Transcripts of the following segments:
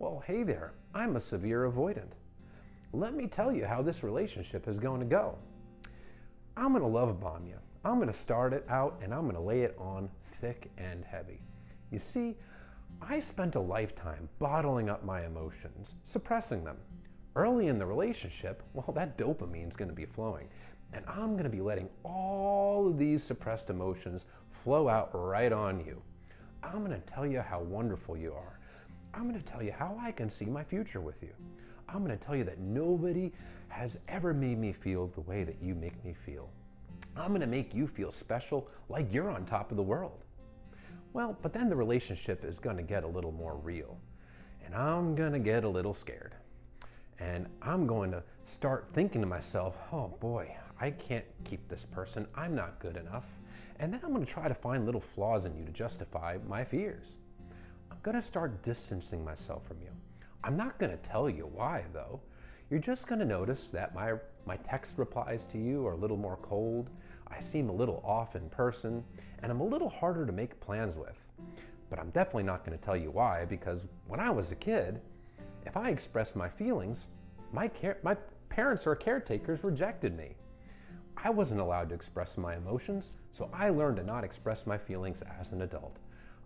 Well, hey there, I'm a severe avoidant. Let me tell you how this relationship is going to go. I'm going to love bomb you. I'm going to start it out and I'm going to lay it on thick and heavy. You see, I spent a lifetime bottling up my emotions, suppressing them. Early in the relationship, well, that dopamine is going to be flowing, and I'm going to be letting all of these suppressed emotions flow out right on you. I'm going to tell you how wonderful you are. I'm going to tell you how I can see my future with you. I'm going to tell you that nobody has ever made me feel the way that you make me feel. I'm going to make you feel special, like you're on top of the world. Well, but then the relationship is going to get a little more real, and I'm going to get a little scared. And I'm going to start thinking to myself, oh boy, I can't keep this person. I'm not good enough. And then I'm going to try to find little flaws in you to justify my fears. I'm going to start distancing myself from you. I'm not going to tell you why, though. You're just going to notice that my text replies to you are a little more cold. I seem a little off in person, and I'm a little harder to make plans with. But I'm definitely not going to tell you why, because when I was a kid, if I expressed my feelings, my parents or caretakers rejected me. I wasn't allowed to express my emotions, so I learned to not express my feelings as an adult.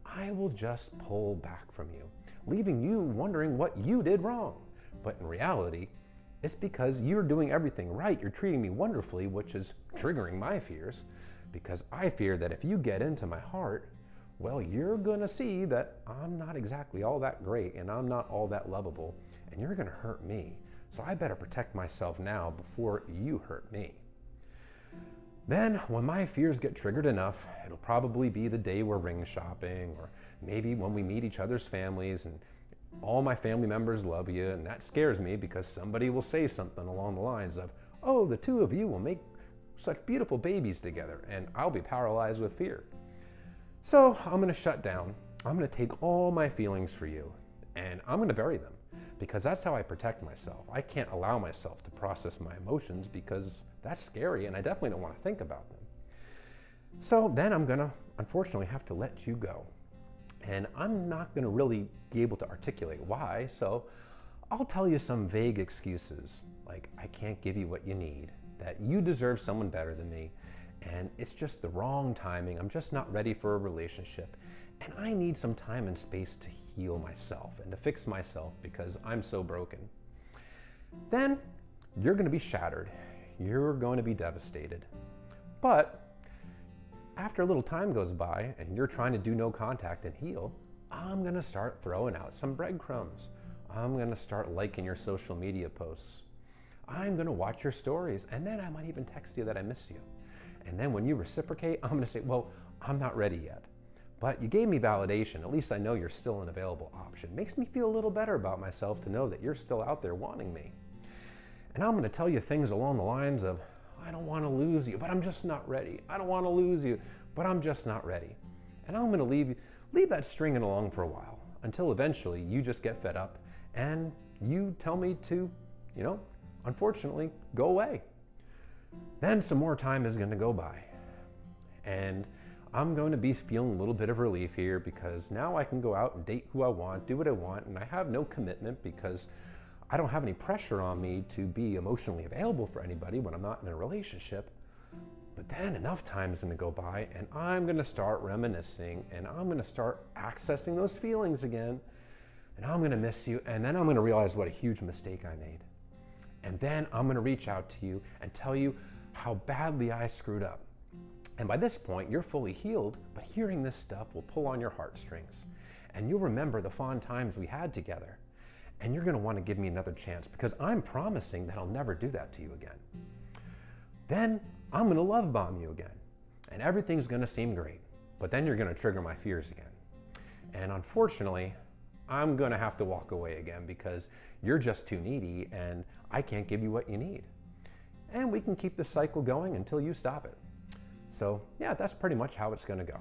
I will just pull back from you, leaving you wondering what you did wrong. But in reality, it's because you're doing everything right. You're treating me wonderfully, which is triggering my fears, because I fear that if you get into my heart, well, you're going to see that I'm not exactly all that great and I'm not all that lovable, and you're going to hurt me. So I better protect myself now before you hurt me. Then when my fears get triggered enough, it'll probably be the day we're ring shopping, or maybe when we meet each other's families and all my family members love you, and that scares me because somebody will say something along the lines of, oh, the two of you will make such beautiful babies together, and I'll be paralyzed with fear. So I'm going to shut down. I'm going to take all my feelings for you, and I'm going to bury them, because that's how I protect myself. I can't allow myself to process my emotions because that's scary, and I definitely don't want to think about them. So then I'm going to, unfortunately, have to let you go. And I'm not going to really be able to articulate why, so I'll tell you some vague excuses, like I can't give you what you need, that you deserve someone better than me, and it's just the wrong timing. I'm just not ready for a relationship, and I need some time and space to heal myself and to fix myself because I'm so broken. Then you're going to be shattered. You're going to be devastated. But after a little time goes by and you're trying to do no contact and heal, I'm going to start throwing out some breadcrumbs. I'm going to start liking your social media posts. I'm going to watch your stories, and then I might even text you that I miss you. And then when you reciprocate, I'm going to say, well, I'm not ready yet. But you gave me validation. At least I know you're still an available option. Makes me feel a little better about myself to know that you're still out there wanting me. And I'm going to tell you things along the lines of, I don't want to lose you, but I'm just not ready. I don't want to lose you, but I'm just not ready. And I'm going to leave that stringing along for a while until eventually you just get fed up and you tell me to, unfortunately, go away. Then some more time is going to go by. And I'm going to be feeling a little bit of relief here because now I can go out and date who I want, do what I want, and I have no commitment because I don't have any pressure on me to be emotionally available for anybody when I'm not in a relationship. But then enough time is going to go by and I'm going to start reminiscing and I'm going to start accessing those feelings again, and I'm going to miss you, and then I'm going to realize what a huge mistake I made. And then I'm going to reach out to you and tell you how badly I screwed up. And by this point, you're fully healed, but hearing this stuff will pull on your heartstrings. And you'll remember the fond times we had together. And you're going to want to give me another chance because I'm promising that I'll never do that to you again. Then I'm going to love bomb you again. And everything's going to seem great. But then you're going to trigger my fears again. And unfortunately, I'm going to have to walk away again because you're just too needy and I can't give you what you need. And we can keep this cycle going until you stop it. So yeah, that's pretty much how it's going to go.